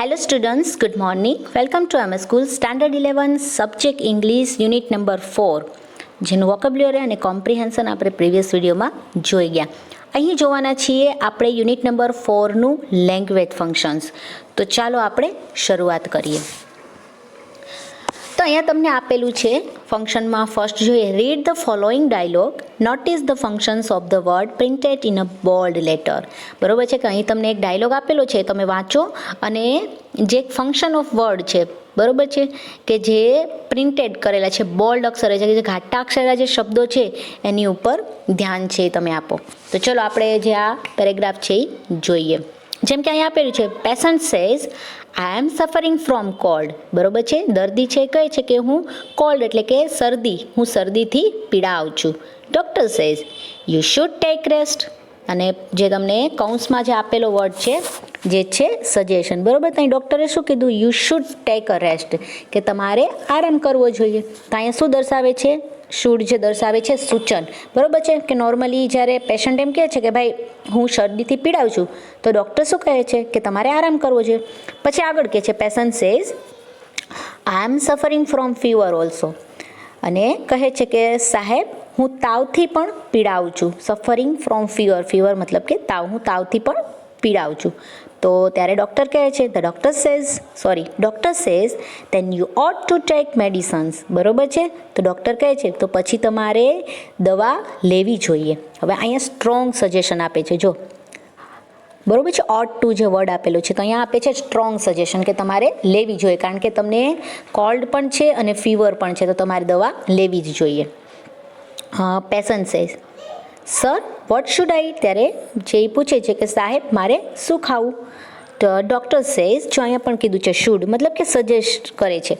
Hello students, good morning. Welcome to MS School Standard 11 Subject English Unit number 4 જેનું vocabulary અને comprehension આપણે previous વિડીયોમાં જોઈ ગયા. અહીં જોવાના છીએ આપણે યુનિટ નંબર 4નું લેંગ્વેજ ફંક્શન્સ. તો ચાલો આપણે શરૂઆત કરીએ. તો અહીંયા તમને આપેલું છે ફંક્શનમાં ફર્સ્ટ જોઈએ read the following dialogue notice the functions of the word printed in a bold letter. બરાબર છે કે અહીં તમને એક ડાયલોગ આપેલો છે, તમે વાંચો અને જે ફંક્શન ઓફ વર્ડ છે બરાબર છે કે જે પ્રિન્ટેડ કરેલા છે બોલ્ડ અક્ષરે છે કે જે ઘાટા અક્ષરે જે શબ્દો છે એની ઉપર ધ્યાન છે તમે આપો. તો ચલો આપણે જે આ પેરેગ્રાફ છે એ જોઈએ. જેમ કે અહીંયા આપેલું છે patient says I am suffering from cold. બરાબર છે, દર્દી છે કહે છે કે હું કોલ્ડ એટલે કે શરદી, હું શરદીથી પીડાઉં છું. Doctor says you should take rest. અને જે તમને કૌંસમાં જે આપેલો વર્ડ છે જે છે સજેશન. બરાબર, ત્યાં ડૉક્ટરે શું કીધું? You should take a rest, કે તમારે આરામ કરવો જોઈએ. તો અહીંયા શું દર્શાવે છે? શુડ જે દર્શાવે છે સૂચન. બરાબર છે કે નોર્મલી જ્યારે પેશન્ટ એમ કહે છે કે ભાઈ હું શરદીથી પીડાઉં છું, તો ડૉક્ટર શું કહે છે કે તમારે આરામ કરવો જોઈએ. પછી આગળ કહે છે patient says I am suffering from fever also. અને કહે છે કે સાહેબ હું તાવથી પણ પીડાઉં છું. સફરિંગ ફ્રોમ ફીવર, ફીવર મતલબ કે તાવ, હું તાવથી પણ પીડાઉં છું. તો ત્યારે ડૉક્ટર કહે છે doctor says then you ought to take medicines. બરાબર છે, તો ડૉક્ટર કહે છે તો પછી તમારે દવા લેવી જોઈએ. હવે અહીંયા સ્ટ્રોંગ સજેશન આપે છે, જો બરાબર છે, ઓટ ટુ જે વર્ડ આપેલો છે તો અહીંયા આપે છે સ્ટ્રોંગ સજેશન કે તમારે લેવી જોઈએ, કારણ કે તમને કોલ્ડ પણ છે અને ફીવર પણ છે, તો તમારે દવા લેવી જ જોઈએ. Patient says sir what should I. ત્યારે જે પૂછે છે કે સાહેબ મારે શું ખાવું. તો ડૉક્ટર સેઝ, જો અહીંયા પણ કીધું છે શુડ મતલબ કે સજેસ્ટ કરે છે,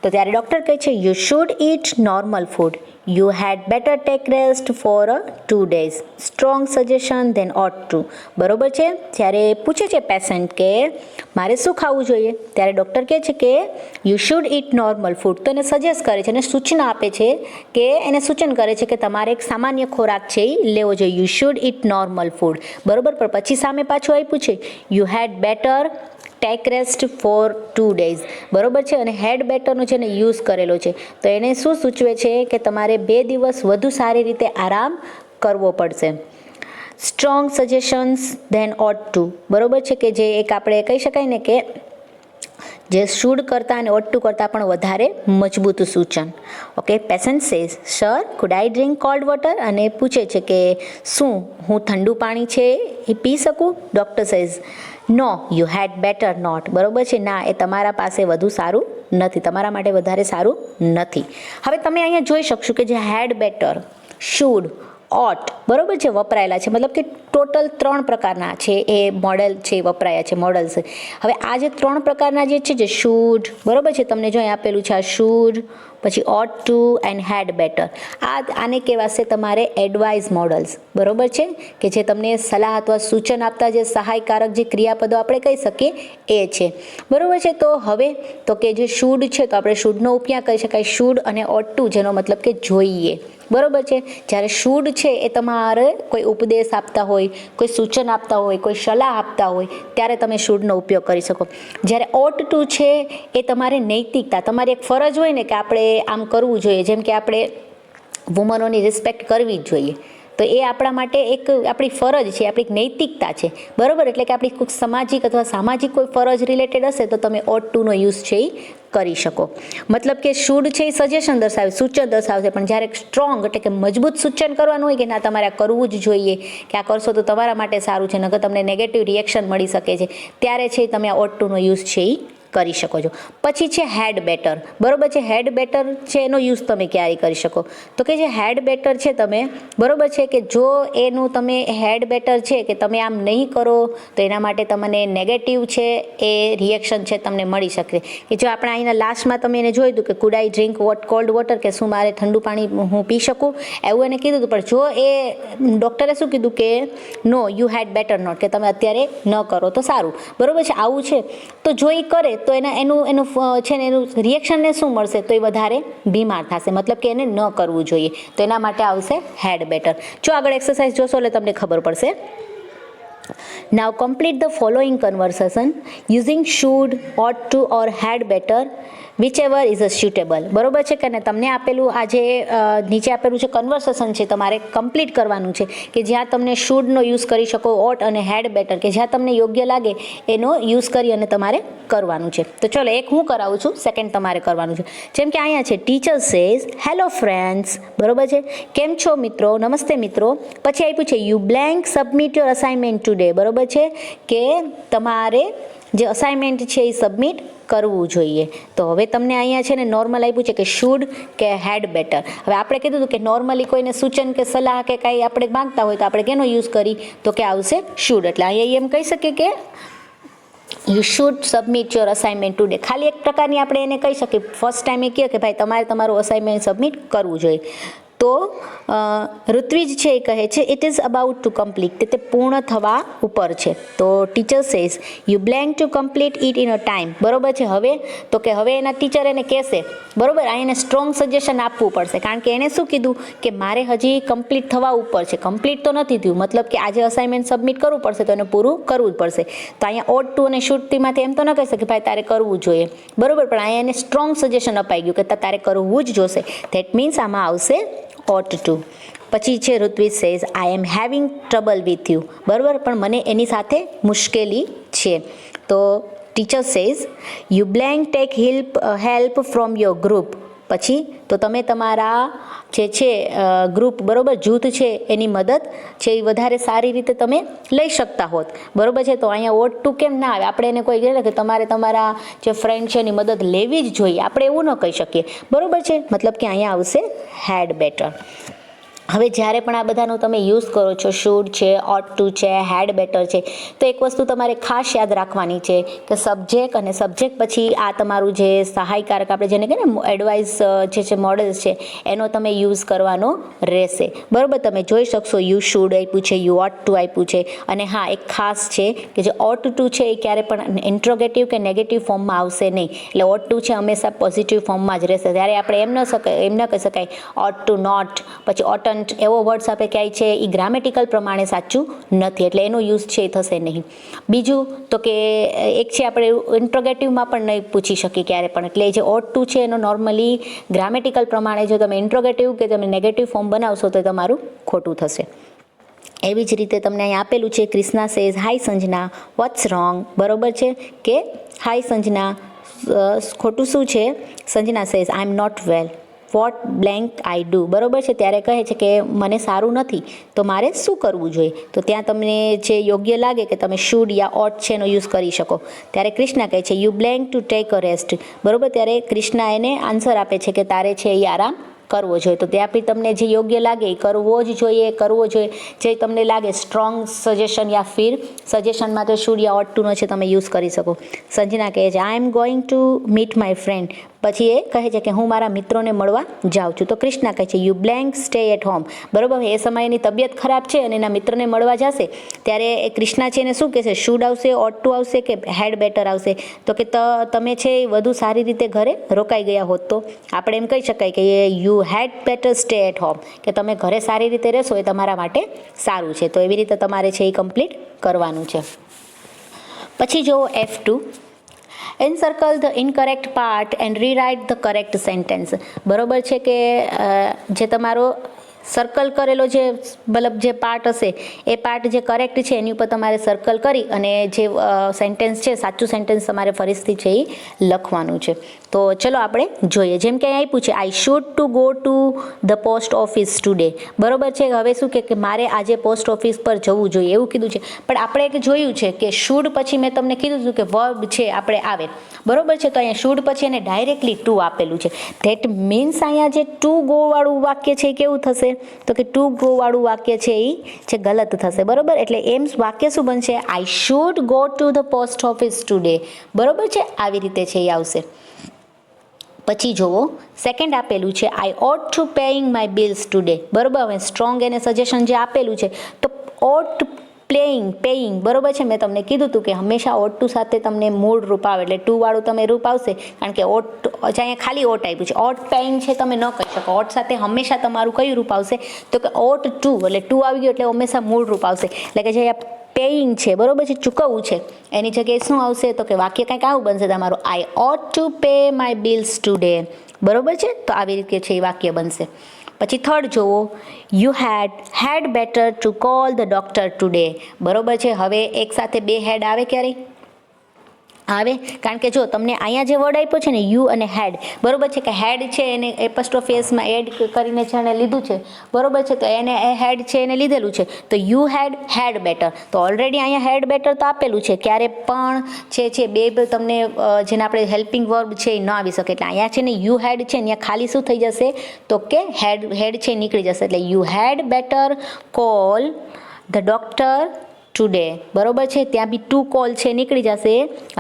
તો ત્યારે ડૉક્ટર કહે છે you should eat normal food. You had better take rest for 2 days. Strong suggestion then ought to. બરાબર છે, ત્યારે પૂછે છે પેશન્ટ કે મારે શું ખાવું જોઈએ, ત્યારે ડૉક્ટર કહે છે કે you should eat normal food. તો એને સજેસ્ટ કરે છે અને સૂચના આપે છે કે એને સૂચન કરે છે કે તમારે એક સામાન્ય ખોરાક છે એ લેવો જોઈએ. You should eat normal food. બરાબર, પણ પછી સામે પાછું આપ્યું છે you had better take rest for 2 days. બરાબર છે, અને હેડ બેટરનો છે ને યુઝ કરેલો છે, તો એને શું સૂચવે છે કે તમારે 2 દિવસ વધુ સારી રીતે આરામ કરવો પડશે. Strong suggestions than ought to. બરાબર છે કે જે એક આપણે કહી શકાય ને કે જે શુડ કરતાં અને ઓટ ટુ કરતાં પણ વધારે મજબૂત સૂચન. Okay, patient says sir could I drink cold water. અને પૂછે છે કે શું હું ઠંડુ પાણી છે એ પી શકું. Doctor says no you had better not. બરાબર છે, ના એ તમારા પાસે વધુ સારું નથી, તમારા માટે વધારે સારું નથી. હવે તમે અહીંયા જોઈ શકશો કે જે હેડ બેટર, શુડ, ઓટ બરાબર છે વપરાયેલા છે, મતલબ કે ટોટલ 3 પ્રકારના છે એ મોડેલ છે વપરાયા છે, મોડલ્સ. હવે આ જે 3 પ્રકારના જે છે જે શુડ, બરાબર છે, તમને જો અહીં આપેલું છે આ શુડ, પછી ઓટ ટુ એન્ડ હેડ બેટર. આને કહેવાશે તમારે એડવાઇઝ મોડલ્સ. બરાબર છે કે જે તમને સલાહ અથવા સૂચન આપતા જે સહાયકારક જે ક્રિયાપદો આપણે કહી શકીએ એ છે. બરાબર છે, તો હવે તો કે જે શુડ છે તો આપણે શુડનો ઉપયોગ કરી શકાય શુડ અને ઓટ ટુ, જેનો મતલબ કે જોઈએ. બરાબર છે, જ્યારે શુડ છે એ તમારે કોઈ ઉપદેશ આપતા હોય, કોઈ સૂચન આપતા હોય, કોઈ સલાહ આપતા હોય ત્યારે તમે શુડનો ઉપયોગ કરી શકો. જ્યારે ઓટ ટુ છે એ તમારે નૈતિકતા, તમારી એક ફરજ હોય ને કે આપણે આમ કરવું જોઈએ, જેમ કે આપણે વુમનોની રિસ્પેક્ટ કરવી જ જોઈએ, તો એ આપણા માટે એક આપણી ફરજ છે, આપણી નૈતિકતા છે. બરાબર, એટલે કે આપણી કોઈ સામાજિક અથવા સામાજિક કોઈ ફરજ રિલેટેડ હશે તો તમે ઓટ ટુનો યુઝ છે એ કરી શકો. મતલબ કે શુડ છે એ સજેશન દર્શાવે, સૂચન દર્શાવશે, પણ જ્યારે સ્ટ્રોંગ એટલે કે મજબૂત સૂચન કરવાનું હોય કે ના તમારે આ કરવું જ જોઈએ, કે આ કરશો તો તમારા માટે સારું છે, નકર તમને નેગેટિવ રિએક્શન મળી શકે છે, ત્યારે છે તમે આ ઓટ ટુનો યુઝ છે એ કરી શકો છો. પછી છે હેડ બેટર. બરાબર છે, હેડ બેટર છે એનો યુઝ તમે ક્યારે કરી શકો તો કે જે હેડ બેટર છે તમે, બરાબર છે કે જો એનું તમે હેડ બેટર છે કે તમે આમ નહીં કરો તો એના માટે તમને નેગેટિવ છે એ રિએક્શન છે તમને મળી શકે. કે જો આપણે અહીંના લાસ્ટમાં તમે એને જોયું હતું કે food I drink cold water, કે શું મારે ઠંડુ પાણી હું પી શકું, એવું એને કીધું હતું. પણ જો એ ડૉક્ટરે શું કીધું કે નો યુ હેડ બેટર નોટ, કે તમે અત્યારે ન કરો તો સારું. બરાબર છે, આવું છે તો જો એ કરે તો એનું છે ને એનું રિએક્શનને શું મળશે, તો એ વધારે બીમાર થશે, મતલબ કે એને ન કરવું જોઈએ. તો એના માટે આવશે હેડ બેટર. જો આગળ એક્સરસાઇઝ જોશો એટલે તમને ખબર પડશે. Now complete the following conversation using should, ought to or had better, whichever is suitable. બરોબર છે કે ને તમને આપેલું આ જે નીચે આપેલું છે કન્વર્સેશન છે તમારે કમ્પ્લીટ કરવાનું છે કે જ્યાં તમને શુડનો યુઝ કરી શકો, ઓટ અને હેડ બેટર કે જ્યાં તમને યોગ્ય લાગે એનો યુઝ કરી અને તમારે કરવાનું છે. તો ચલો એક હું કરાવું છું, સેકન્ડ તમારે કરવાનું છે. જેમ કે અહીંયા છે ટીચર સેઝ હેલો ફ્રેન્ડ્સ, બરોબર છે, કેમ છો મિત્રો, નમસ્તે મિત્રો. પછી આપ્યું છે you blank submit your assignment today, બરોબર છે કે તમારે જે અસાઇનમેન્ટ છે એ સબમિટ કરવું જોઈએ. તો હવે તમને અહીંયા છે ને નોર્મલ આપ્યું છે કે શુડ કે હેડ બેટર. હવે આપણે કીધું હતું કે નોર્મલી કોઈને સૂચન કે સલાહ કે કાંઈ આપણે માંગતા હોય તો આપણે કેનો યુઝ કરી તો કે આવશે શુડ. એટલે અહીંયા એમ કહી શકીએ કે you should submit your assignment today. ખાલી એક પ્રકારની આપણે એને કહી શકીએ, ફર્સ્ટ ટાઈમ એ કહે કે ભાઈ તમારે તમારું અસાઇનમેન્ટ સબમિટ કરવું જોઈએ. તો ઋત્વિજ છે એ કહે છે it is about to complete, તે પૂર્ણ થવા ઉપર છે. તો teacher says you blank to complete it in a time, બરોબર છે. હવે તો કે હવે એના ટીચર એને કહેશે, બરોબર, આ એને સ્ટ્રોંગ સજેશન આપવું પડશે કારણ કે એને શું કીધું કે મારે હજી કમ્પ્લીટ થવા ઉપર છે, કમ્પ્લીટ તો નથી થયું, મતલબ કે આજે અસાઇનમેન્ટ સબમિટ કરવું પડશે તો એને પૂરું કરવું જ પડશે. તો અહીંયા ઓટ ટુ અને શુડ ટીમાંથી એમ તો ન કહી શકે ભાઈ તારે કરવું જોઈએ, બરોબર, પણ અહીંયા એને સ્ટ્રોંગ સજેશન અપાઈ ગયું કે તારે કરવું જ જોશે. ધેટ મીન્સ આમાં આવશે ought to. પછી છે Ritvij says I am having trouble with you, બરાબર, પણ મને એની સાથે મુશ્કેલી છે. તો teacher says you blank take help from your group. પછી તો તમે તમારા જે છે ગ્રુપ, બરોબર, જૂથ છે એની મદદ છે એ વધારે સારી રીતે તમે લઈ શકતા હોત, બરોબર છે. તો અહીંયા ought to કેમ ના આવે, આપણે એને કોઈ કહે કે તમારે તમારા જે ફ્રેન્ડ છે એની મદદ લેવી જ જોઈએ, આપણે એવું ન કહી શકીએ, બરોબર છે. મતલબ કે અહીંયા આવશે હેડ બેટર. હવે જ્યારે પણ આ બધાનો તમે યુઝ કરો છો, શુડ છે, ઓટ ટુ છે, હેડ બેટર છે, તો એક વસ્તુ તમારે ખાસ યાદ રાખવાની છે કે સબ્જેક્ટ અને સબ્જેક્ટ પછી આ તમારું જે સહાયકારક આપણે જેને કહીએ ને એડવાઇસ જે છે મોડલ્સ છે એનો તમે યુઝ કરવાનો રહેશે, બરાબર. તમે જોઈ શકશો યુ શુડ આપ્યું છે, યુ ઓટ ટુ આપ્યું છે, અને હા એક ખાસ છે કે જે ઓટ ટુ છે એ ક્યારે પણ ઇન્ટ્રોગેટિવ કે નેગેટિવ ફોર્મમાં આવશે નહીં. એટલે ઓટ ટુ છે હંમેશા પોઝિટિવ ફોર્મમાં જ રહેશે. ત્યારે આપણે એમ ન કહી શકાય ઓટ ટુ નોટ, પછી ઓટ એવો વર્ડ્સ આપણે ક્યાંય છે એ ગ્રામેટિકલ પ્રમાણે સાચું નથી, એટલે એનો યુઝ છે એ થશે નહીં. બીજું તો કે એક છે આપણે ઇન્ટ્રોગેટિવમાં પણ નહીં પૂછી શકીએ ક્યારે પણ, એટલે જે ઓટ ટુ છે એનો નોર્મલી ગ્રામેટિકલ પ્રમાણે જો તમે ઇન્ટ્રોગેટિવ કે તમે નેગેટિવ ફોર્મ બનાવશો તો તમારું ખોટું થશે. એવી જ રીતે તમને અહીં આપેલું છે Krishna says hi Sanjana what's wrong, બરોબર છે કે હાય સંજના, ખોટું શું છે. Sanjana says I am not well, what blank I do, બરોબર છે. ત્યારે કહે છે કે મને સારું નથી તો મારે શું કરવું જોઈએ. તો ત્યાં તમને જે યોગ્ય લાગે કે તમે શુડ યા ઓટ છે એનો યુઝ કરી શકો. ત્યારે ક્રિષ્ના કહે છે you blank to take a rest, બરોબર. ત્યારે ક્રિષ્ના એને આન્સર આપે છે કે તારે છે એ આરામ કરવો જોઈએ. તો ત્યાં બી તમને જે યોગ્ય લાગે એ કરવો જ જોઈએ, કરવો જોઈએ. જે તમને લાગે સ્ટ્રોંગ સજેશન યા ફિર સજેશનમાં તો શુડ યા ઓટ ટુનો છે તમે યુઝ કરી શકો. સંજના કહે છે I am going to meet my friend, પછી એ કહે છે કે હું મારા મિત્રોને મળવા જાઉં છું. તો ક્રિષ્ના કહે છે you blank stay at home, બરોબર. એ સમયે એની તબિયત ખરાબ છે અને એના મિત્રને મળવા જશે, ત્યારે એ ક્રિષ્ના છે એને શું કહેશે, શુડ આવશે, ઓટ ટુ આવશે કે હેડ બેટર આવશે. તો કે તમે છે એ વધુ સારી રીતે ઘરે રોકાઈ ગયા હોત તો આપણે એમ કહી શકાય કે you had better stay at home, કે તમે ઘરે સારી રીતે રહેશો એ તમારા માટે સારું છે. તો એવી રીતે તમારે છે એ કમ્પ્લીટ કરવાનું છે. પછી જુઓ F2, encircle the incorrect part and rewrite the correct sentence, બરોબર છે કે જે તમારો સર્કલ કરેલો જે મતલબ જે પાર્ટ હશે એ પાર્ટ જે કરેક્ટ છે એની ઉપર તમારે સર્કલ કરી અને જે સેન્ટેન્સ છે સાચું સેન્ટેન્સ તમારે ફરીથી છે એ લખવાનું છે. તો ચલો આપણે જોઈએ. જેમ કે અહીં આપ્યું છે I should to go to the post office today, બરોબર છે. હવે શું કે મારે આજે પોસ્ટ ઓફિસ પર જવું જોઈએ એવું કીધું છે, પણ આપણે એક જોયું છે કે શુડ પછી મેં તમને કીધું હતું કે વર્બ છે આપણે આવે, બરોબર છે. તો અહીંયા શુડ પછી એને ડાયરેક્ટલી ટુ આપેલું છે. ધેટ મીન્સ અહીંયા જે ટુ ગો વાળું વાક્ય છે એ કેવું થશે તો કે ટુ ગો વાળું વાક્ય છે એ જે ગલત થશે, બરોબર. એટલે એમ વાક્ય શું બનશે, I should go to the post office today, બરોબર છે. આવી રીતે છે એ આવશે. પછી જુઓ સેકન્ડ આપેલું છે I ought to paying my bills today, બરોબર. હવે સ્ટ્રોંગ એને સજેશન જે આપેલું છે તો ઓટ પેઇંગ, બરોબર છે. મેં તમને કીધું હતું કે હંમેશા ઓટ ટુ સાથે તમને મૂળ રૂપ આવે, એટલે ટુ વાળું તમે રૂપ આવશે, કારણ કે ઓટ અહીંયા ખાલી ઓટ આપ્યું છે. ઓટ પેઇંગ છે તમે ન કહી શકો, ઓટ સાથે હંમેશા તમારું કયું રૂપ આવશે તો કે ઓટ ટુ, એટલે ટુ આવી ગયું એટલે હંમેશા મૂળ રૂપ આવશે. એટલે કે જે પેઇંગ છે, બરોબર છે, ચૂકવવું છે, એની જગ્યાએ શું આવશે તો કે વાક્ય કંઈક આવું બનશે તમારું, I ought to pay my bills today, બરોબર છે. તો આવી રીતે છે એ વાક્ય બનશે. પછી થર્ડ જુઓ, you had better to call the doctor today, બરોબર છે. હવે એક સાથે બે હેડ આવે ક્યારેય? આવે, કારણ કે જો તમને અહીંયા જે વર્ડ આપ્યો છે ને યુ અને હેડ, બરોબર છે, કે હેડ છે એને એપોસ્ટ્રોફી એડ કરીને છે એને લીધું છે, બરોબર છે, તો એને એ હેડ છે એને લીધેલું છે, તો યુ હેડ બેટર, તો ઓલરેડી અહીંયા હેડ બેટર તો આપેલું છે, ક્યારે પણ છે બે તમને જેને આપણે હેલ્પિંગ વર્બ છે એ ન આવી શકે, એટલે અહીંયા છે ને યુ હેડ છે અહીંયા ખાલી શું થઈ જશે તો કે હેડ છે નીકળી જશે, એટલે you had better call the doctor today, બરોબર છે. ત્યાં બી ટુ કોલ છે નીકળી જશે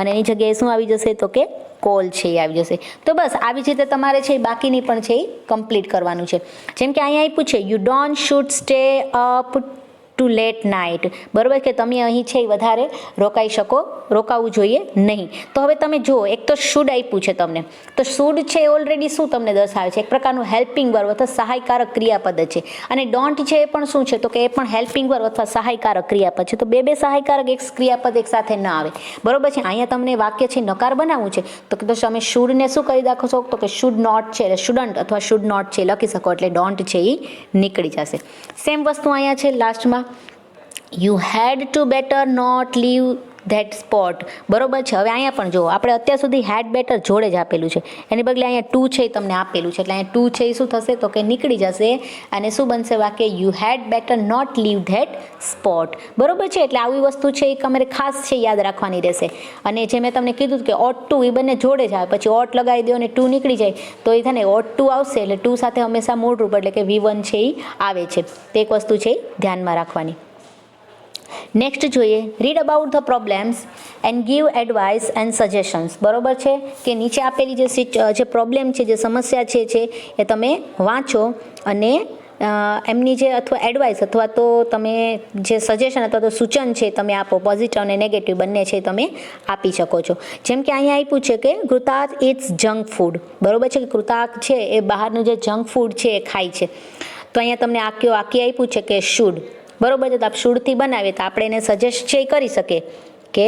અને એની જગ્યાએ શું આવી જશે તો કે કોલ છે એ આવી જશે. તો બસ આવી જ રીતે તમારે છે બાકીની પણ છે એ કમ્પ્લીટ કરવાનું છે. જેમ કે અહીંયા આપ્યું છે you don't should stay up too late night, બરોબર કે તમે અહીં છે વધારે રોકાવું જોઈએ નહીં. તો હવે તમે જુઓ, એક તો શુડ આપ્યું છે તમને, તો શુડ છે ઓલરેડી શું તમને દર્શાવે છે, એક પ્રકારનું હેલ્પિંગ વર્બ અથવા સહાયકારક ક્રિયાપદ છે, અને ડોન્ટ છે એ પણ શું છે તો કે એ પણ હેલ્પિંગ વર્બ અથવા સહાયકારક ક્રિયાપદ છે. તો બે સહાયકારક એક ક્રિયાપદ એક સાથે ન આવે, બરોબર છે. અહીંયા તમને વાક્ય છે નકાર બનાવવું છે તો કે તમે શુડને શું કરી નાખો છો તો કે શુડ નોટ છે એટલે શુડન્ટ અથવા શુડ નોટ છે લખી શકો, એટલે ડોન્ટ છે એ નીકળી જશે. સેમ વસ્તુ અહીંયા છે લાસ્ટમાં, you had to better not leave that spot, બરોબર છે. હવે અહીંયા પણ જુઓ, આપણે અત્યાર સુધી હેડ બેટર જોડે જ આપેલું છે, એની બદલે અહીંયા ટુ છે એ તમને આપેલું છે, એટલે અહીંયા ટુ છે એ શું થશે તો કે નીકળી જશે અને શું બનશે વાક્ય, you had better not leave that spot, બરોબર છે. એટલે આવી વસ્તુ છે એ તમારે ખાસ છે યાદ રાખવાની રહેશે. અને જે મેં તમને કીધું કે ઓટ ટુ એ બંને જોડે જ આવે, પછી ઓટ લગાવી દો અને ટુ નીકળી જાય તો એ થાય ને ઓટ ટુ આવશે, એટલે ટુ સાથે હંમેશા મૂળરૂપ એટલે કે V1 છે એ આવે છે. તે એક વસ્તુ છે એ ધ્યાનમાં રાખવાની. નેક્સ્ટ જોઈએ, read about the problems and give advice and suggestions, બરોબર છે, કે નીચે આપેલી જે પ્રોબ્લેમ છે, જે સમસ્યા છે એ તમે વાંચો અને એમની જે અથવા એડવાઇસ અથવા તો તમે જે સજેશન અથવા તો સૂચન છે તમે આપો, પોઝિટિવ અને નેગેટિવ બંને છે તમે આપી શકો છો. જેમ કે અહીંયા આપ્યું છે કે કૃતાર્થ ઇટ્સ જંક ફૂડ, બરોબર છે, કે કૃતાર્થ છે એ બહારનું જે જંક ફૂડ છે એ ખાય છે. તો અહીંયા તમને વાક્ય આપ્યું છે કે શુડ, બરોબર છે. તો આપણે શુડથી બનાવીએ તો આપણે એને સજેસ્ટ છે એ કરી શકીએ કે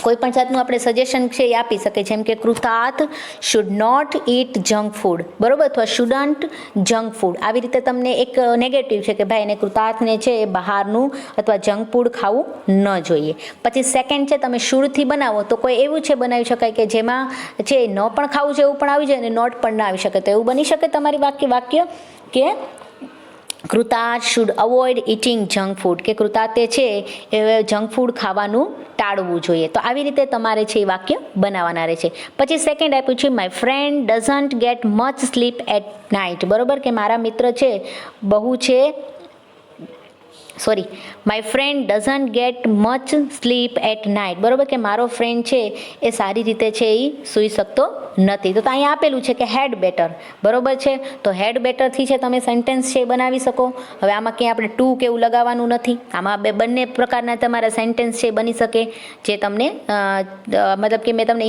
કોઈ પણ જાતનું આપણે સજેશન છે એ આપી શકીએ, જેમ કે Kritarth should not eat junk food, બરોબર, અથવા શુડન્ટ જંક ફૂડ. આવી રીતે તમને એક નેગેટિવ છે કે ભાઈ એને કૃતાર્થને છે એ બહારનું અથવા જંક ફૂડ ખાવું ન જોઈએ. પછી સેકન્ડ છે તમે શુડથી બનાવો તો કોઈ એવું છે બનાવી શકાય કે જેમાં છે ન પણ ખાવું છે એવું પણ આવી જાય અને નોટ પણ ના આવી શકે, તો એવું બની શકે તમારી વાક્ય કે Kritarth should avoid eating junk food, કે કૃતાર્થે છે એ જંક ફૂડ ખાવાનું ટાળવું જોઈએ. તો આવી રીતે તમારે છે એ વાક્ય બનાવવાના રહે છે. પછી સેકન્ડ આપ્યું છે my friend doesn't get much sleep at night, બરોબર, કે મારા મિત્ર છે બહુ છે my friend doesn't get much sleep at night, બરોબર, કે મારો ફ્રેન્ડ છે એ સારી રીતે છે એ સૂઈ શકતો નથી. તો અહીંયા આપેલું છે કે હેડ બેટર, બરોબર છે, તો હેડ બેટરથી છે તમે સેન્ટેન્સ છે એ બનાવી શકો. હવે આમાં ક્યાંય આપણે ટુ કે એવું લગાવવાનું નથી, આમાં બંને પ્રકારના તમારા સેન્ટેન્સ છે બની શકે, જે તમને મતલબ કે મેં તમને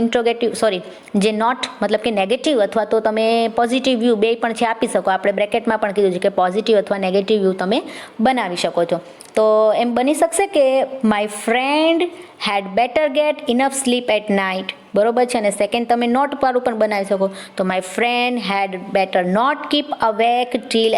જે નોટ મતલબ કે નેગેટિવ અથવા તો તમે પોઝિટિવ વ્યૂ બે પણ છે આપી શકો. આપણે બ્રેકેટમાં પણ કીધું છે કે પોઝિટિવ અથવા નેગેટિવ વ્યૂ તમે બનાવી શકો છો. તો એમ બની શકશે કે my friend had better get enough sleep at night, બરોબર છે. અને સેકન્ડ તમે નોટ પર પણ બનાવી શકો, તો my friend had better not keep awake till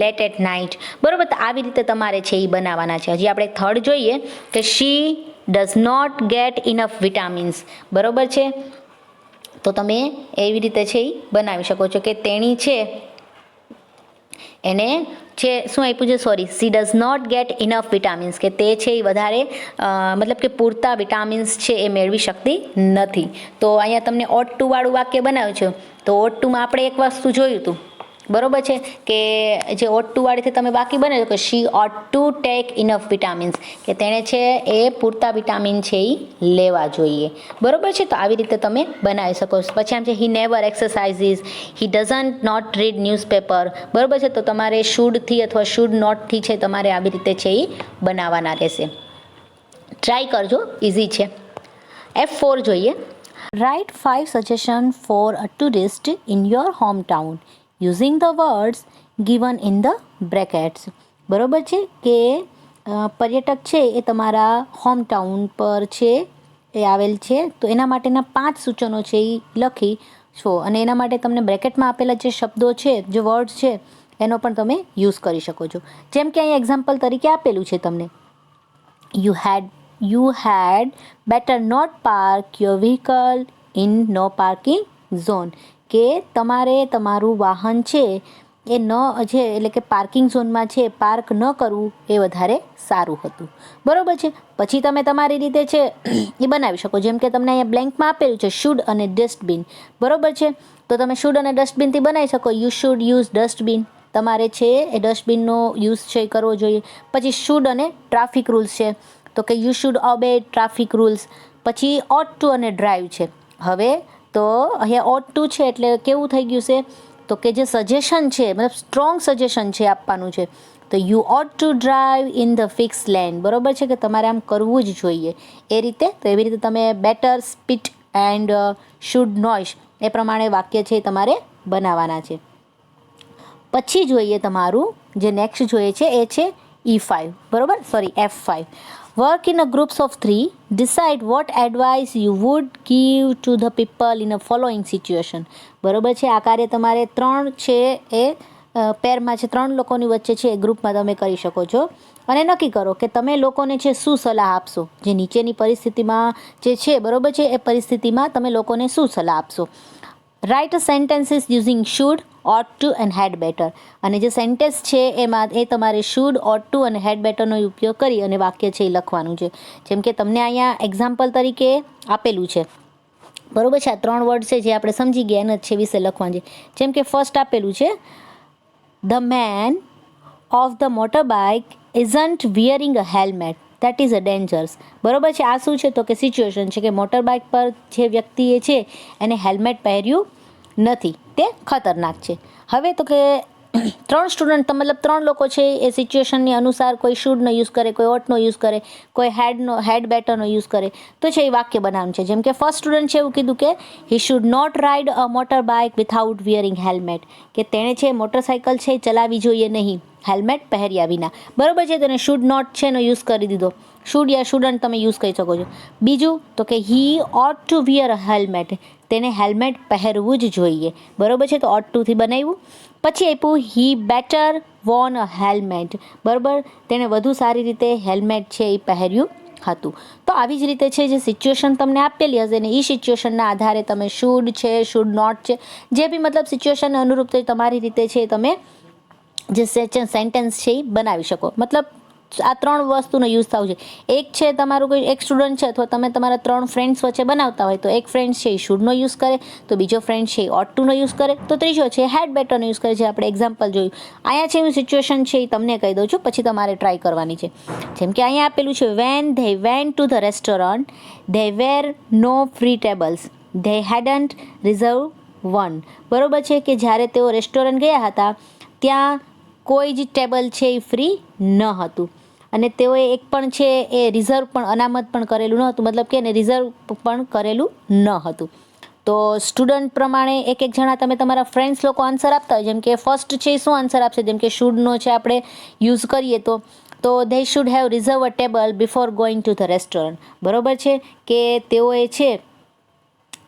late at night, બરોબર. તો આવી રીતે તમારે છે એ બનાવવાના છે. હજી આપણે થર્ડ જોઈએ કે she does not get enough vitamins, બરોબર છે. તો તમે એવી રીતે છે એ બનાવી શકો છો કે તેણી છે એને છે શું આપ્યું છે she does not get enough vitamins, કે તે છે એ વધારે મતલબ કે પૂરતા વિટામિન્સ છે એ મેળવી શકતી નથી. તો અહીંયા તમને ઓટ ટુ વાળું વાક્ય બનાવ્યું છે. તો ઓટ ટુમાં આપણે એક વસ્તુ જોયું હતું, બરોબર છે, કે જે ઓટ ટુ વાળીથી તમે બાકી બનાવ્યું કે શી ઓટ ટુ ટેક ઇનફ વિટામિન્સ, કે તેણે છે એ પૂરતા વિટામિન છે એ લેવા જોઈએ, બરોબર છે. તો આવી રીતે તમે બનાવી શકો છો. પછી આમ છે he never exercises, he doesn't not read newspaper, બરોબર છે. તો તમારે શુડથી અથવા શુડ નોટથી છે તમારે આવી રીતે છે એ બનાવવાના રહેશે. ટ્રાય કરજો, ઇઝી છે. F4 જોઈએ, write 5 suggestion for a tourist in your home town using the words given in the brackets, બરોબર છે, કે પર્યટક છે એ તમારા હોમટાઉન પર છે એ આવેલ છે, તો એના માટેના 5 સૂચનો છે એ લખી છો, અને એના માટે તમને બ્રેકેટમાં આપેલા જે શબ્દો છે, જે વર્ડ છે, એનો પણ તમે યુઝ કરી શકો છો. જેમ કે અહીંયા એક્ઝામ્પલ તરીકે આપેલું છે તમને, you had better not park your vehicle in no parking zone, કે તમારે તમારું વાહન છે એ ન છે એટલે કે પાર્કિંગ ઝોનમાં છે પાર્ક ન કરવું એ વધારે સારું હતું. બરાબર છે. પછી તમે તમારી રીતે છે એ બનાવી શકો. જેમ કે તમને અહીંયા બ્લેન્કમાં આપેલું છે શુડ અને ડસ્ટબિન. બરાબર છે. તો તમે શુડ અને ડસ્ટબિનથી બનાવી શકો. યુ શુડ યુઝ ડસ્ટબિન, તમારે છે એ ડસ્ટબિનનો યુઝ છે એ કરવો જોઈએ. પછી શુડ અને ટ્રાફિક રૂલ્સ છે, તો કે you should obey traffic rules. પછી ઓટ ટુ અને ડ્રાઈવ છે. હવે તો અહીંયા ઓટ ટુ છે એટલે કેવું થઈ ગયું છે, તો કે જે સજેશન છે, મતલબ સ્ટ્રોંગ સજેશન છે આપવાનું છે. તો you ought to drive in the fix lane. બરાબર છે, કે તમારે આમ કરવું જ જોઈએ એ રીતે. તો એવી રીતે તમે બેટર, સ્પીટ એન્ડ શુડ નોઇશ એ પ્રમાણે વાક્ય છે તમારે બનાવવાના છે. પછી જોઈએ તમારું જે નેક્સ્ટ જોઈએ છે એ છે E5. બરાબર, sorry F5. Work in a groups of 3. Decide what advice you would give to the people in a following situation. બરાબર છે. આ કાર્ય તમારે 3 છે એ પેરમાં છે, 3 લોકોની વચ્ચે છે એ ગ્રુપમાં તમે કરી શકો છો. અને નક્કી કરો કે તમે લોકોને છે શું સલાહ આપશો. જે નીચેની પરિસ્થિતિમાં જે છે, બરાબર છે, એ પરિસ્થિતિમાં તમે લોકોને શું સલાહ આપશો. Write a sentences using should, ought to and had better. અને જે સેન્ટેન્સ છે એમાં એ તમારે શુડ, ઓટ ટુ અને હેડ બેટરનો ઉપયોગ કરી અને વાક્ય છે એ લખવાનું છે. જેમ કે તમને અહીંયા એક્ઝામ્પલ તરીકે આપેલું છે. બરાબર છે. આ 3 વર્ડ છે જે આપણે સમજી ગયા એના છે વિશે લખવાનું છે. જેમ કે ફર્સ્ટ આપેલું છે, the man of the motor bike isn't wearing a helmet, that is a dangerous. બરાબર છે. આ શું છે, તો કે સિચ્યુએશન છે કે મોટર બાઇક પર જે વ્યક્તિએ છે એને હેલ્મેટ પહેર્યું નથી, તે ખતરનાક છે. હવે તો કે 3 સ્ટુડન્ટ, મતલબ 3 લોકો છે એ સિચ્યુએશનની અનુસાર કોઈ શુડનો યુઝ કરે, કોઈ ઓટનો યુઝ કરે, કોઈ હેડ બેટરનો યુઝ કરે, તો છે એ વાક્ય બનાવવાનું છે. જેમ કે ફર્સ્ટ સ્ટુડન્ટ છે એવું કીધું કે he should not ride a motor bike without wearing helmet, કે તેણે છે મોટરસાઇકલ છે ચલાવવી જોઈએ નહીં હેલ્મેટ પહેર્યા વિના. બરાબર છે. તેને શુડ નોટ છે એનો યુઝ કરી દીધો. શુડ યા શુડન્ટ તમે યુઝ કરી શકો છો. બીજું તો કે હી ઓટ ટુ વિયર અ હેલ્મેટ, તેને હેલ્મેટ પહેરવું જ જોઈએ. બરાબર છે. તો ઓટ ટુથી બનાવ્યું. પછી આપ્યું હી બેટર વોન અ હેલ્મેટ. બરાબર, તેણે વધુ સારી રીતે હેલ્મેટ છે એ પહેર્યું હતું. તો આવી જ રીતે છે જે સિચ્યુએશન તમને આપેલી હશે ને એ સિચ્યુએશનના આધારે તમે શુડ છે, શુડ નોટ છે, જે બી મતલબ સિચ્યુએશનને અનુરૂપ તમારી રીતે છે તમે જે સેન્ટેન્સ છે એ બનાવી શકો. મતલબ આ 3 વસ્તુનો યુઝ થવું છે. એક છે તમારું કોઈ એક સ્ટુડન્ટ છે અથવા તમે તમારા 3 ફ્રેન્ડ્સ વચ્ચે બનાવતા હોય, તો એક ફ્રેન્ડ છે એ શુડનો યુઝ કરે, તો બીજો ફ્રેન્ડ છે એ ઓટ ટુનો યુઝ કરે, તો ત્રીજો છે હેડ બેટરનો યુઝ કરે છે. આપણે એક્ઝામ્પલ જોયું. અહીંયા છે હું સિચ્યુએશન છે એ તમને કહી દઉં છું, પછી તમારે ટ્રાય કરવાની છે. જેમ કે અહીંયા આપેલું છે, when they went to the restaurant they were no free tables they hadn't reserve one. બરાબર છે, કે જ્યારે તેઓ રેસ્ટોરન્ટ ગયા હતા ત્યાં કોઈ જ ટેબલ છે એ ફ્રી ન હતું, અને તેઓએ એક પણ છે એ રિઝર્વ પણ અનામત પણ કરેલું ન હતું, મતલબ કે એને રિઝર્વ પણ કરેલું ન હતું. તો સ્ટુડન્ટ પ્રમાણે એક જણા તમે તમારા ફ્રેન્ડ્સ લોકો આન્સર આપતા હોય. જેમ કે ફર્સ્ટ છે શું આન્સર આપશે, જેમ કે શુડનો છે આપણે યુઝ કરીએ તો they should have reserve a table before going to the restaurant. બરાબર છે, કે તેઓએ છે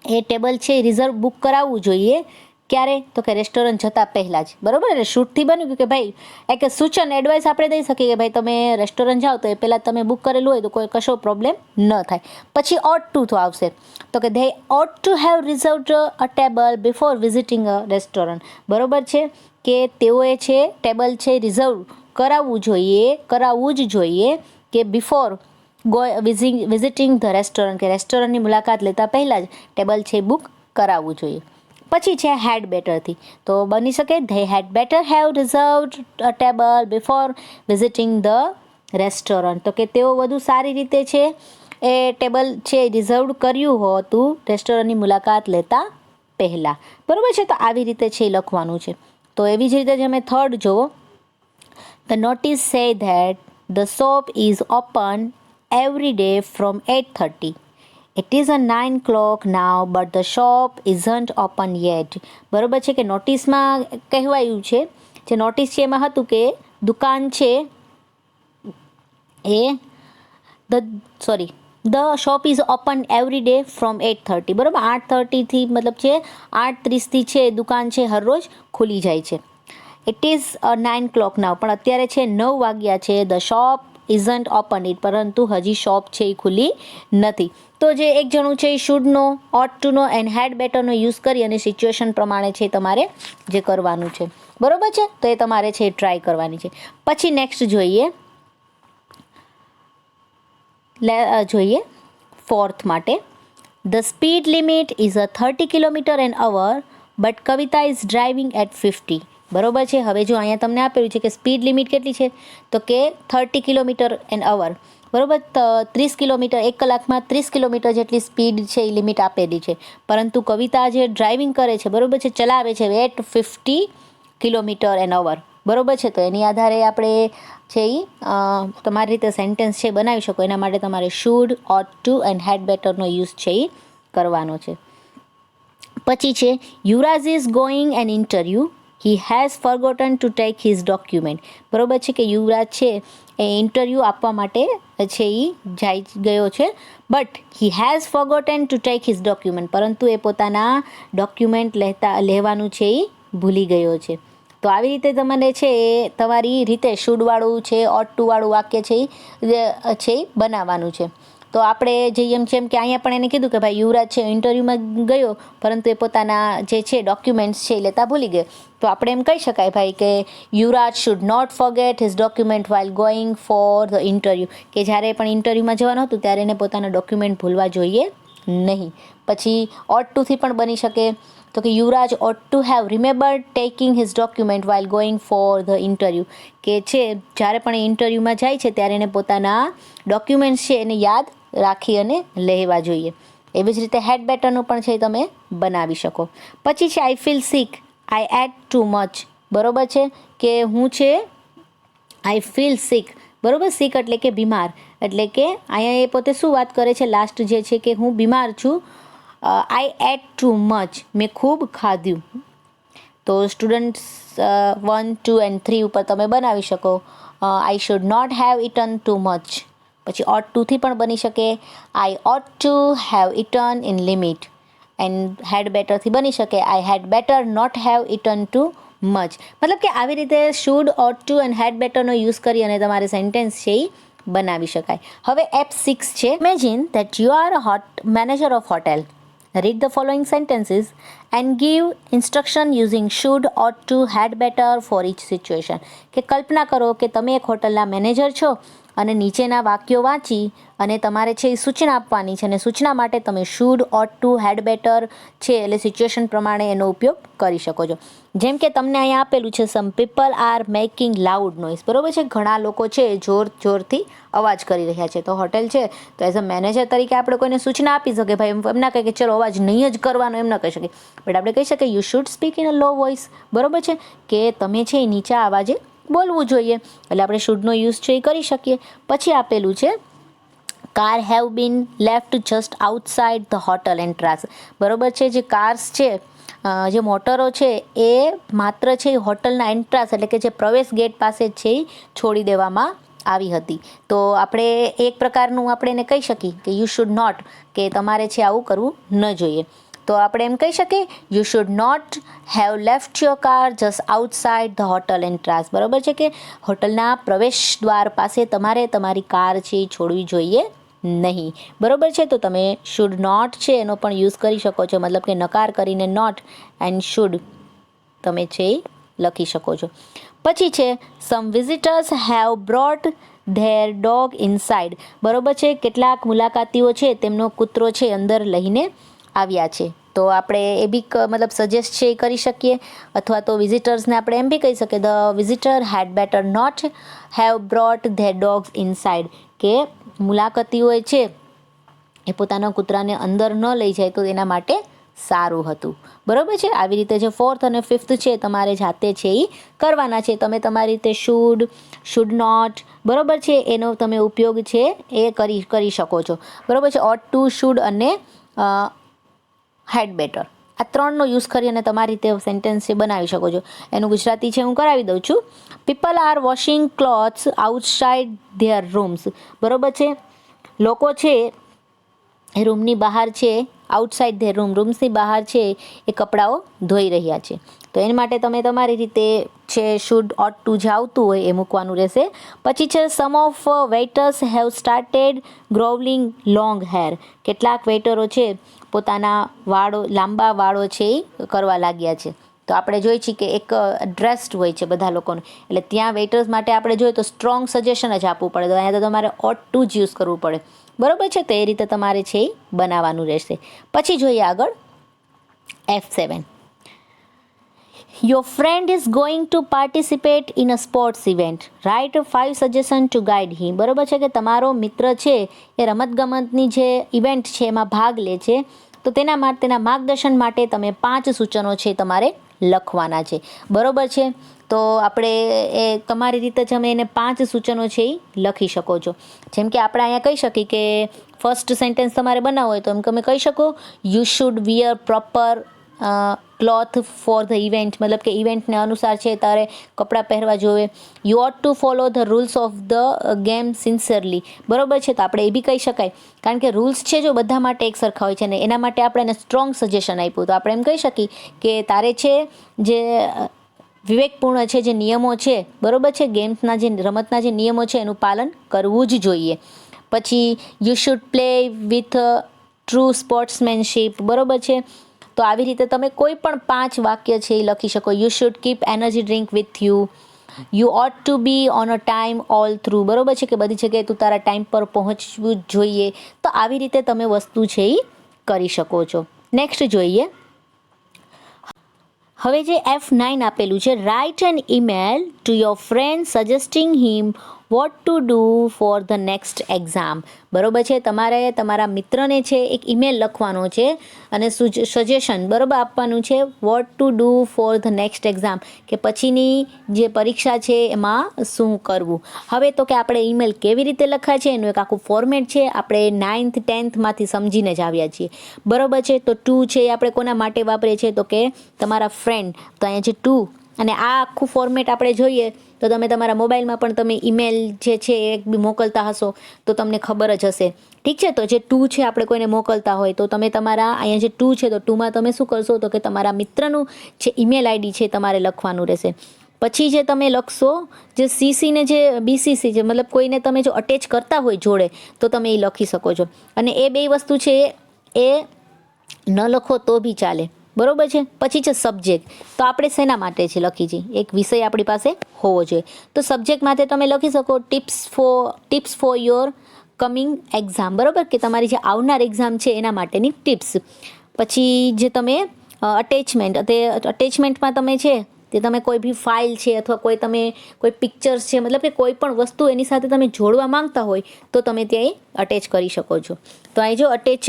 એ ટેબલ છે રિઝર્વ બુક કરાવવું જોઈએ. ક્યારે, તો કે રેસ્ટોરન્ટ જતાં પહેલાં જ. બરાબર, એટલે શૂટથી બન્યું કે ભાઈ એક સૂચન એડવાઇસ આપણે દઈ શકીએ કે ભાઈ તમે રેસ્ટોરન્ટ જાઓ તો એ પહેલાં તમે બુક કરેલું હોય તો કોઈ કશો પ્રોબ્લેમ ન થાય. પછી ઓટ ટુ તો આવશે, તો કે they oat to have reserved a table before visiting a restaurant. બરાબર છે, કે તેઓએ છે ટેબલ છે રિઝર્વ કરાવવું જ જોઈએ કે બિફોર વિઝિટિંગ ધ રેસ્ટોરન્ટ, કે રેસ્ટોરન્ટની મુલાકાત લેતા પહેલાં જ ટેબલ છે બુક કરાવવું જોઈએ. પછી છે હેડ બેટરથી, તો બની શકે they had better have reserved a table before visiting the restaurant, તો કે તેઓ વધુ સારી રીતે છે એ ટેબલ છે રિઝર્વડ કર્યું હતું રેસ્ટોરન્ટની મુલાકાત લેતા પહેલાં. બરાબર છે. તો આવી રીતે છે એ લખવાનું છે. તો એવી જ રીતે તમે થર્ડ જુઓ, the notice say that the shop is open every day from 8:30. It is a 9 o'clock now, but the shop isn't open yet. બરાબર છે, કે નોટિસમાં કહેવાયું છે, જે નોટિસ છે એમાં હતું કે દુકાન છે એ the shop is open every day from 8:30, બરાબર. 8:30થી મતલબ છે 8:30થી છે દુકાન છે હરરોજ ખુલી જાય છે. ઇટ ઇઝ 9 o'clock નાવ, પણ અત્યારે છે 9 વાગ્યા છે. The shop isn't open it, પરંતુ હજી શોપ છે એ ખુલી નથી. તો જે એક જણું છે એ શુડનો, ઓટ ટુનો એન્ડ હેડ બેટરનો યુઝ કરી અને સિચ્યુએશન પ્રમાણે છે તમારે જે કરવાનું છે, બરોબર છે. તો એ તમારે છે ટ્રાય કરવાની છે. પછી નેક્સ્ટ જોઈએ ફોર્થ માટે. The speed limit is 30 km/h, but Kavita is driving at 50. બરોબર છે. હવે જો અહીંયા તમને આપેલું છે કે સ્પીડ લિમિટ કેટલી છે, તો કે 30 km/h, બરોબર. 30 કિલોમીટર, 1 કલાકમાં 30 કિલોમીટર જેટલી સ્પીડ છે એ લિમિટ આપેલી છે. પરંતુ કવિતા જે ડ્રાઇવિંગ કરે છે, બરોબર છે, ચલાવે છે એટ 50 km/h, બરોબર છે. તો એની આધારે આપણે છે એ તમારી રીતે સેન્ટેન્સ છે બનાવી શકો. એના માટે તમારે should, ought to and had બેટરનો યુઝ છે એ કરવાનો છે. પછી છે Yuvraj is going an interview, he has forgotten to take his document. બરોબર છે કે યુવરાજ છે એ ઇન્ટરવ્યૂ આપવા માટે છે એ જઈ ગયો છે, but he has forgotten to take his document, પરંતુ એ પોતાના ડોક્યુમેન્ટ લેવાનું છે એ ભૂલી ગયો છે. તો આવી રીતે તમારે છે એ તમારી રીતે શુડવાળું છે, ઓટ ટુવાળું વાક્ય છે એ બનાવવાનું છે. તો આપણે જે એમ કે અહીંયા પણ એને કીધું કે ભાઈ યુવરાજ છે ઇન્ટરવ્યૂમાં ગયો, પરંતુ એ પોતાના જે છે ડોક્યુમેન્ટ્સ છે એ લેતા ભૂલી ગયો. તો આપણે એમ કહી શકાય ભાઈ કે Yuvraj should not forget his document while going for the interview, કે જ્યારે પણ ઇન્ટરવ્યૂમાં જવાનું હતું ત્યારે એને પોતાના ડોક્યુમેન્ટ ભૂલવા જોઈએ નહીં. પછી ઓટ ટુથી પણ બની શકે, તો કે Yuvraj ought to have remembered taking his document while going for the interview, કે છે જ્યારે પણ એ ઇન્ટરવ્યૂમાં જાય છે ત્યારે એને પોતાના ડોક્યુમેન્ટ્સ છે એને યાદ રાખી અને લેવા જોઈએ. એવી જ રીતે હેડ બેટરનું પણ છે તમે બનાવી શકો. પછી છે I feel sick, I ate too much. બરોબર છે કે હું છે આઈ ફીલ સિક, બરોબર. સિક એટલે કે બીમાર, એટલે કે અહીંયા એ પોતે શું વાત કરે છે, લાસ્ટ જે છે કે હું બીમાર છું. આઈ એટ ટુ મચ, મેં ખૂબ ખાધું. તો સ્ટુડન્ટ્સ 1, 2 and 3 ઉપર તમે બનાવી શકો I should not have eaten too much. પછી ઓટ ટુથી પણ બની શકે I ought to have eaten in limit. And had બેટરથી બની શકે I had better not have eaten too much. મતલબ કે આવી રીતે should, ought to and had બેટરનો યુઝ કરી અને તમારે સેન્ટેન્સ છે એ બનાવી શકાય. હવે F6 છે. Imagine that you are a manager of hotel. Read the following sentences and give instruction using should, ought to, had better for each situation. કે કલ્પના કરો કે તમે એક હોટલના મેનેજર છો અને નીચેના વાક્યો વાંચી અને તમારે છે એ સૂચના આપવાની છે, અને સૂચના માટે તમે should, ought to, had better છે એટલે સિચ્યુએશન પ્રમાણે એનો ઉપયોગ કરી શકો છો. જેમ કે તમને અહીંયા આપેલું છે some people are making loud noise, બરોબર છે. ઘણા લોકો છે જોરથી અવાજ કરી રહ્યા છે. તો હોટેલ છે તો એઝ અ મેનેજર તરીકે આપણે કોઈને સૂચના આપી શકીએ, ભાઈ એમ ના કહે કે ચલો અવાજ નહીં જ કરવાનો, એમ ના કહી શકીએ, બટ આપણે કહી શકીએ you should speak in a low voice, બરોબર છે, કે તમે છે એ નીચા અવાજે બોલવું જોઈએ. એટલે આપણે શુડનો યુઝ છે એ કરી શકીએ. પછી આપેલું છે car have been left just outside the hotel entrance. બરોબર છે, જે કાર્સ છે, જે મોટરો છે એ માત્ર છે હોટલના એન્ટ્રાન્સ એટલે કે જે પ્રવેશ ગેટ પાસે જ છે એ છોડી દેવામાં આવી હતી. તો આપણે એક પ્રકારનું આપણે એને કહી શકીએ કે યુ શુડ નોટ, કે તમારે છે આવું કરવું ન જોઈએ. તો આપણે એમ કહી શકીએ you should not have left your car just outside the hotel entrance. બરાબર છે કે હોટલના પ્રવેશ દ્વાર પાસે તમારે તમારી કાર છે એ છોડવી જોઈએ નહીં. બરાબર છે. તો તમે શુડ નોટ છે એનો પણ યુઝ કરી શકો છો, મતલબ કે નકાર કરીને નોટ એન્ડ શુડ તમે છે એ લખી શકો છો. પછી છે some visitors have brought their dog inside. બરાબર છે, કેટલાક મુલાકાતીઓ છે તેમનો કૂતરો છે અંદર લઈને આવ્યા છે. તો આપણે એ બી મતલબ સજેસ્ટ છે એ કરી શકીએ, અથવા તો વિઝિટર્સને આપણે એમ બી કહી શકીએ the visitor had better not have brought their dogs inside, કે મુલાકાતીઓએ છે એ પોતાના કૂતરાને અંદર ન લઈ જાય તો એના માટે સારું હતું. બરાબર છે. આવી રીતે જે 4th અને 5th છે તમારે જાતે છે એ કરવાના છે. તમે તમારી રીતે શુડ નોટ, બરાબર છે, એનો તમે ઉપયોગ છે એ કરી શકો છો. બરાબર છે. ઓટ ટુ, શુડ અને હેડ બેટર આ ત્રણનો યુઝ કરી અને તમારી રીતે સેન્ટેન્સ છે બનાવી શકો છો. એનું ગુજરાતી છે હું કરાવી દઉં છું. People are washing clothes outside there rooms. બરોબર છે, લોકો છે એ રૂમની બહાર છે, આઉટસાઇડ ધેર રૂમ્સની બહાર છે એ કપડાઓ ધોઈ રહ્યા છે. તો એના માટે તમે તમારી રીતે છે શુડ ઓટ ટુ જે આવતું હોય એ મૂકવાનું રહેશે. પછી છે some of waiters have started growing long hair. કેટલાક વેઇટરો છે પોતાના વાળો લાંબા વાળો છે એ કરવા લાગ્યા છે. તો આપણે જોઈએ છીએ કે એક ડ્રેસ્ડ હોય છે બધા લોકોને, એટલે ત્યાં વેઇટર્સ માટે આપણે જોઈએ તો સ્ટ્રોંગ સજેશન જ આપવું પડે. તો અહીંયા તો તમારે ઓટ ટુ જ યુઝ કરવું પડે. બરોબર છે, તો એ રીતે તમારે છે એ બનાવવાનું રહેશે. પછી જોઈએ આગળ F7. Your friend is going to participate in a sports event. Write 5 suggestions to guide him. બરોબર છે કે તમારો મિત્ર છે એ રમતગમતની જે ઇવેન્ટ છે એમાં ભાગ લે છે, તો તેના માર્ગદર્શન માટે તમે 5 સૂચનો છે તમારે લખવાના છે. બરોબર છે, તો આપણે એ તમારી રીતે તમે એને 5 સૂચનો છે એ લખી શકો છો. જેમ કે આપણે અહીંયા કહી શકીએ કે ફર્સ્ટ સેન્ટેન્સ તમારે બનાવવો હોય તો એમ તમે કહી શકો you should wear proper cloth for the event. મતલબ કે ઇવેન્ટને અનુસાર છે તારે કપડાં પહેરવા જોઈએ. You ought to follow the rules of the game sincerely. બરોબર છે, તો આપણે એ બી કહી શકાય, કારણ કે રૂલ્સ છે જો બધા માટે એક સરખા હોય છે ને એના માટે આપણે એને સ્ટ્રોંગ સજેશન આપ્યું. તો આપણે એમ કહી શકીએ કે તારે છે જે વિવેકપૂર્ણ છે જે નિયમો છે, બરોબર છે, ગેમ્સના જે રમતના જે નિયમો છે એનું પાલન કરવું જ જોઈએ. પછી you should play with true sportsmanship. બરોબર છે, તો આવી રીતે તમે કોઈ પણ 5 વાક્ય છે એ લખી શકો. You should keep energy drink with you. You ought to be on a time all through. બરોબર છે કે બધી જગ્યાએ તું તારા ટાઈમ પર પહોંચવું જ જોઈએ. તો આવી રીતે તમે વસ્તુ છે એ કરી શકો છો. નેક્સ્ટ જોઈએ, હવે જે F9 આપેલું છે, write an email to your friend suggesting him vote to do for the next exam. બરોબર છે, તમારે તમારા મિત્રને છે એક ઈમેલ લખવાનો છે અને સજેશન બરોબર આપવાનું છે vote to do for the next exam, કે પછીની જે પરીક્ષા છે એમાં શું કરવું. હવે તો કે આપણે ઈમેલ કેવી રીતે લખાય છે એનું એક આખું ફોર્મેટ છે, આપણે 9th 10thમાંથી સમજીને જ આવ્યા છીએ. બરોબર છે, તો ટુ છે એ આપણે કોના માટે વાપરીએ છીએ તો કે તમારા ફ્રેન્ડ. તો અહીંયા જે ટુ અને આ આખું ફોર્મેટ આપણે જોઈએ તો તમે તમારા મોબાઈલમાં પણ તમે ઈમેલ જે છે એ બી મોકલતા હશો તો તમને ખબર જ હશે. ઠીક છે, તો જે ટુ છે આપણે કોઈને મોકલતા હોય તો તમે તમારા અહીંયા જે ટુ છે તો ટુમાં તમે શું કરશો તો કે તમારા મિત્રનું જે ઈમેલ આઈડી છે તમારે લખવાનું રહેશે. પછી જે તમે લખશો જે સીસીને જે બીસીસી છે મતલબ કોઈને તમે જો અટેચ કરતા હોય જોડે તો તમે એ લખી શકો છો. અને એ બે વસ્તુ છે એ ન લખો તો બી ચાલે. બરોબર છે, પછી છે સબ્જેક્ટ. તો આપણે શેના માટે છે લખી છે એક વિષય આપણી પાસે હોવો જોઈએ. તો સબ્જેક્ટ માટે તમે લખી શકો tips for your coming exam. બરાબર, કે તમારી જે આવનાર એક્ઝામ છે એના માટેની ટિપ્સ. પછી જે તમે અટેચમેન્ટમાં તમે છે તે તમે કોઈ બી ફાઇલ છે અથવા કોઈ પિક્ચર્સ છે મતલબ કે કોઈ પણ વસ્તુ એની સાથે તમે જોડવા માંગતા હોય તો તમે ત્યાં અટેચ કરી શકો છો. તો અહીં જો અટેચ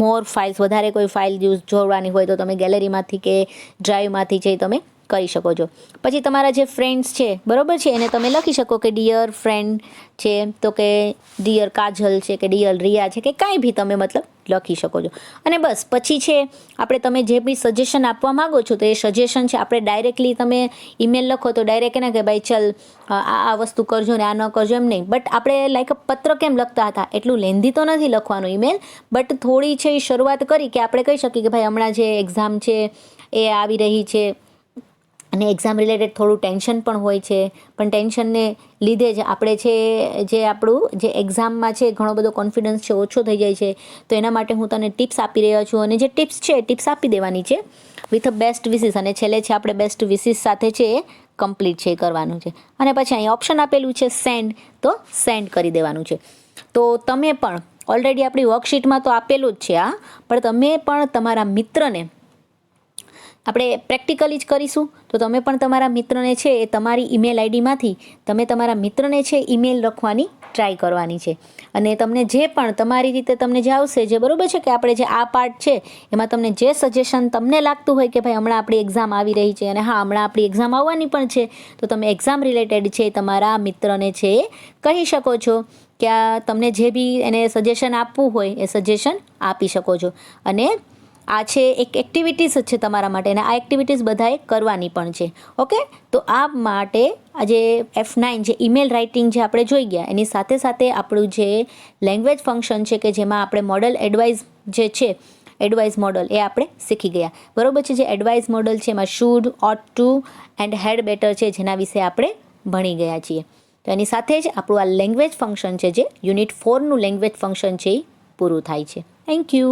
મોર ફાઇલ્સ, વધારે કોઈ ફાઇલ જોડવાની હોય તો તમે ગેલેરીમાંથી કે ડ્રાઈવમાંથી છે તમે કરી શકો છો. પછી તમારા જે ફ્રેન્ડ્સ છે બરાબર છે એને તમે લખી શકો કે ડિયર ફ્રેન્ડ છે તો કે ડિયર કાજલ છે કે ડિયર રિયા છે કે કાંઈ બી તમે મતલબ લખી શકો છો. અને બસ પછી છે આપણે તમે જે બી સજેશન આપવા માગો છો તો એ સજેશન છે આપણે ડાયરેક્ટલી તમે ઈમેલ લખો તો ડાયરેક્ટ એને કે ભાઈ ચલ આ વસ્તુ કરજો ને આ ન કરજો એમ નહીં. બટ આપણે લાઈક પત્ર કેમ લખતા હતા એટલું લેન્ધી તો નથી લખવાનું ઈમેલ, બટ થોડી છે એ શરૂઆત કરી કે આપણે કહી શકીએ કે ભાઈ હમણાં જે એક્ઝામ છે એ આવી રહી છે અને એક્ઝામ રિલેટેડ થોડું ટેન્શન પણ હોય છે, પણ ટેન્શનને લીધે જ આપણે છે જે આપણું જે એક્ઝામમાં છે ઘણો બધો કોન્ફિડન્સ છે ઓછો થઈ જાય છે. તો એના માટે હું તને ટિપ્સ આપી રહ્યો છું અને જે ટિપ્સ છે ટિપ્સ આપી દેવાની છે વિથ અ બેસ્ટ વિસીસ. અને છેલ્લે છે આપણે બેસ્ટ વિસીસ સાથે છે એ કમ્પ્લીટ છે કરવાનું છે. અને પછી અહીં ઓપ્શન આપેલું છે સેન્ડ, તો સેન્ડ કરી દેવાનું છે. તો તમે પણ ઓલરેડી આપણી વર્કશીટમાં તો આપેલું જ છે આ, પણ તમે પણ તમારા મિત્રને આપણે પ્રેક્ટિકલી જ કરીશું તો તમે પણ તમારા મિત્રને છે એ તમારી ઈમેલ આઈડીમાંથી તમે તમારા મિત્રને છે ઈમેલ લખવાની ટ્રાય કરવાની છે. અને તમને જે પણ તમારી રીતે તમને જે આવશે જે બરાબર છે કે આપણે જે આ પાર્ટ છે એમાં તમને જે સજેશન તમને લાગતું હોય કે ભાઈ હમણાં આપણી એક્ઝામ આવી રહી છે અને હા હમણાં આપણી એક્ઝામ આવવાની પણ છે તો તમે એક્ઝામ રિલેટેડ છે તમારા મિત્રને છે એ કહી શકો છો કે આ તમને જે બી એને સજેશન આપવું હોય એ સજેશન આપી શકો છો. અને આ છે એક એક્ટિવિટીઝ જ છે તમારા માટે, અને આ એક્ટિવિટીઝ બધાએ કરવાની પણ છે. ઓકે, તો આ માટે આજે F9 જે ઈમેલ રાઇટિંગ જે આપણે જોઈ ગયા, એની સાથે સાથે આપણું જે લેંગ્વેજ ફંક્શન છે કે જેમાં આપણે મોડલ એડવાઇઝ જે છે, એડવાઇઝ મોડલ એ આપણે શીખી ગયા. બરાબર છે. જે એડવાઇઝ મોડલ છે એમાં should, ought to and had better છે, જેના વિશે આપણે ભણી ગયા છીએ. તો એની સાથે જ આપણું આ લેંગ્વેજ ફંક્શન છે, જે યુનિટ 4નું લેંગ્વેજ ફંક્શન છે, એ પૂરું થાય છે. Thank you.